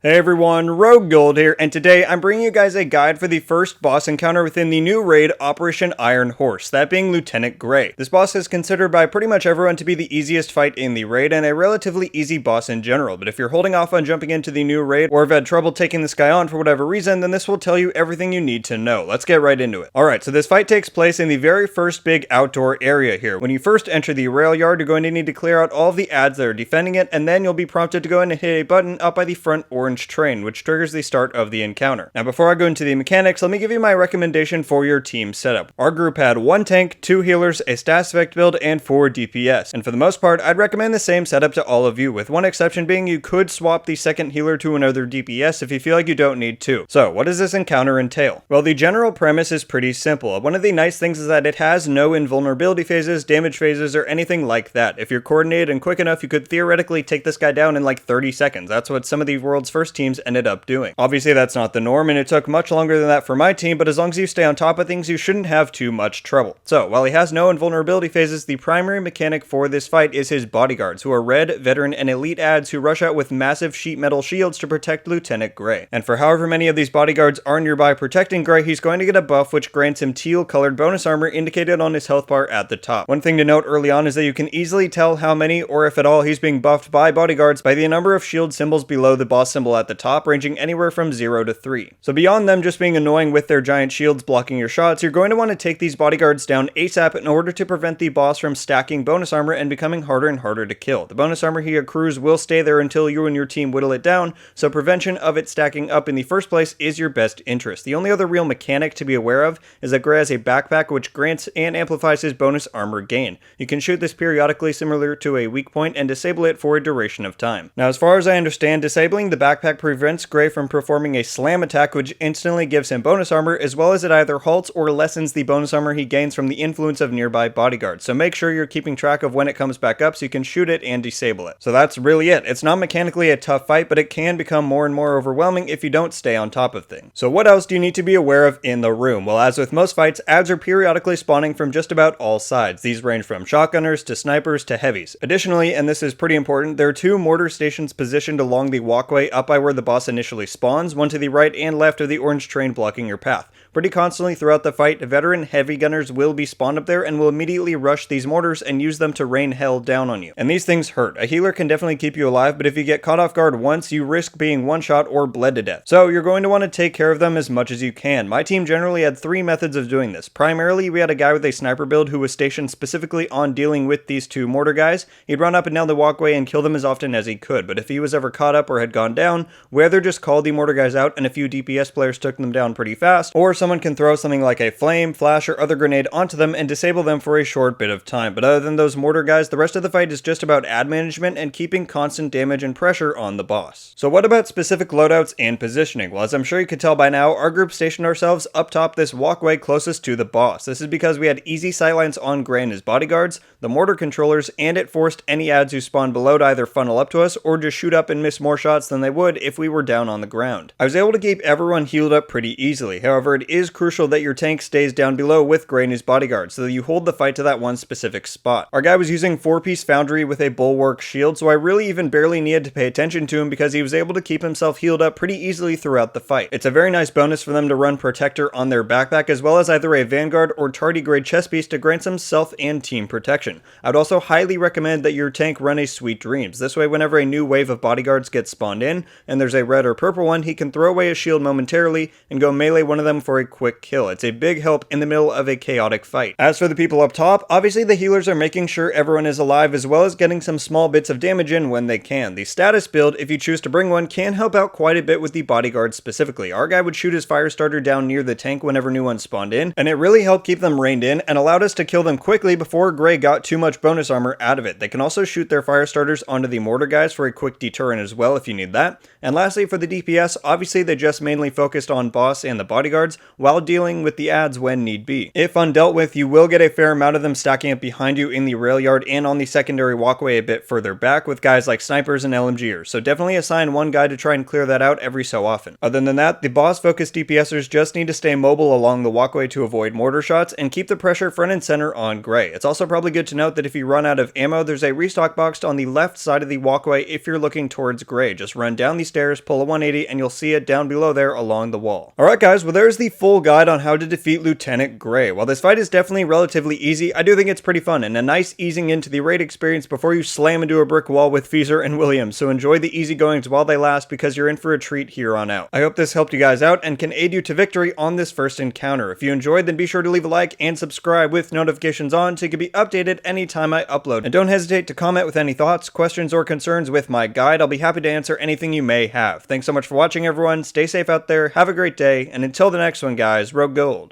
Hey everyone, RogueGold here, and today I'm bringing you guys a guide for the first boss encounter within the new raid, Operation Iron Horse, that being Lieutenant Gray. This boss is considered by pretty much everyone to be the easiest fight in the raid, and a relatively easy boss in general, but if you're holding off on jumping into the new raid, or have had trouble taking this guy on for whatever reason, then this will tell you everything you need to know. Let's get right into it. Alright, so this fight takes place in the very first big outdoor area here. When you first enter the rail yard, you're going to need to clear out all of the ads that are defending it, and then you'll be prompted to go in and hit a button up by the front orange train, which triggers the start of the encounter. Now before I go into the mechanics, let me give you my recommendation for your team setup. Our group had 1 tank, 2 healers, a status effect build, and 4 DPS. And for the most part, I'd recommend the same setup to all of you, with one exception being you could swap the second healer to another DPS if you feel like you don't need to. So what does this encounter entail? Well, the general premise is pretty simple. One of the nice things is that it has no invulnerability phases, damage phases, or anything like that. If you're coordinated and quick enough, you could theoretically take this guy down in like 30 seconds. That's what some of the world's first teams ended up doing. Obviously that's not the norm, and it took much longer than that for my team, but as long as you stay on top of things, you shouldn't have too much trouble. So while he has no invulnerability phases, the primary mechanic for this fight is his bodyguards, who are red, veteran, and elite ads who rush out with massive sheet metal shields to protect Lieutenant Gray. And for however many of these bodyguards are nearby protecting Gray, he's going to get a buff which grants him teal colored bonus armor indicated on his health bar at the top. One thing to note early on is that you can easily tell how many, or if at all, he's being buffed by bodyguards by the number of shield symbols below the boss symbol at the top, ranging anywhere from 0 to 3. So beyond them just being annoying with their giant shields blocking your shots, you're going to want to take these bodyguards down ASAP in order to prevent the boss from stacking bonus armor and becoming harder and harder to kill. The bonus armor he accrues will stay there until you and your team whittle it down, so prevention of it stacking up in the first place is your best interest. The only other real mechanic to be aware of is that Gray has a backpack which grants and amplifies his bonus armor gain. You can shoot this periodically similar to a weak point and disable it for a duration of time. Now as far as I understand, disabling the backpack prevents Gray from performing a slam attack which instantly gives him bonus armor, as well as it either halts or lessens the bonus armor he gains from the influence of nearby bodyguards. So make sure you're keeping track of when it comes back up so you can shoot it and disable it. So that's really it. It's not mechanically a tough fight, but it can become more and more overwhelming if you don't stay on top of things. So what else do you need to be aware of in the room? Well, as with most fights, ads are periodically spawning from just about all sides. These range from shotgunners to snipers to heavies. Additionally, and this is pretty important, there are 2 mortar stations positioned along the walkway up by where the boss initially spawns, one to the right and left of the orange train blocking your path. Pretty constantly throughout the fight, veteran heavy gunners will be spawned up there and will immediately rush these mortars and use them to rain hell down on you. And these things hurt. A healer can definitely keep you alive, but if you get caught off guard once, you risk being one-shot or bled to death. So you're going to want to take care of them as much as you can. My team generally had 3 methods of doing this. Primarily, we had a guy with a sniper build who was stationed specifically on dealing with these 2 mortar guys. He'd run up and down the walkway and kill them as often as he could, but if he was ever caught up or had gone down, we either just called the mortar guys out and a few DPS players took them down pretty fast, or someone can throw something like a flame, flash, or other grenade onto them and disable them for a short bit of time. But other than those mortar guys, the rest of the fight is just about ad management and keeping constant damage and pressure on the boss. So what about specific loadouts and positioning? Well, as I'm sure you could tell by now, our group stationed ourselves up top this walkway closest to the boss. This is because we had easy sightlines on Gray and his bodyguards, the mortar controllers, and it forced any ads who spawned below to either funnel up to us or just shoot up and miss more shots than they would if we were down on the ground. I was able to keep everyone healed up pretty easily. However, it is crucial that your tank stays down below with Gray and his bodyguards so that you hold the fight to that one specific spot. Our guy was using 4-piece foundry with a bulwark shield, so I really even barely needed to pay attention to him because he was able to keep himself healed up pretty easily throughout the fight. It's a very nice bonus for them to run protector on their backpack, as well as either a vanguard or tardigrade chest piece to grant some self and team protection. I'd also highly recommend that your tank run a Sweet Dreams. This way, whenever a new wave of bodyguards gets spawned in and there's a red or purple one, he can throw away his shield momentarily and go melee one of them for a quick kill. It's a big help in the middle of a chaotic fight. As for the people up top, obviously the healers are making sure everyone is alive, as well as getting some small bits of damage in when they can. The status build, if you choose to bring one, can help out quite a bit with the bodyguards specifically. Our guy would shoot his fire starter down near the tank whenever new ones spawned in, and it really helped keep them reined in and allowed us to kill them quickly before Gray got too much bonus armor out of it. They can also shoot their fire starters onto the mortar guys for a quick deterrent as well if you need that. And lastly, for the DPS, obviously they just mainly focused on boss and the bodyguards. while dealing with the adds when need be. If undealt with, you will get a fair amount of them stacking up behind you in the rail yard and on the secondary walkway a bit further back with guys like snipers and LMGers, so definitely assign one guy to try and clear that out every so often. Other than that, the boss focused DPSers just need to stay mobile along the walkway to avoid mortar shots and keep the pressure front and center on Gray. It's also probably good to note that if you run out of ammo, there's a restock box on the left side of the walkway if you're looking towards Gray. Just run down the stairs, pull a 180, and you'll see it down below there along the wall. Alright guys, well there's the full guide on how to defeat Lieutenant Gray. While this fight is definitely relatively easy, I do think it's pretty fun and a nice easing into the raid experience before you slam into a brick wall with Feezer and Williams, so enjoy the easygoings while they last because you're in for a treat here on out. I hope this helped you guys out and can aid you to victory on this first encounter. If you enjoyed, then be sure to leave a like and subscribe with notifications on so you can be updated anytime I upload. And don't hesitate to comment with any thoughts, questions, or concerns with my guide. I'll be happy to answer anything you may have. Thanks so much for watching everyone, stay safe out there, have a great day, and until the next one guys, RogueGold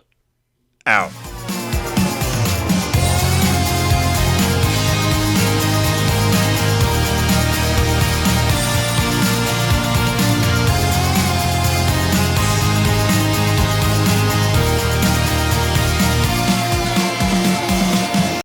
out.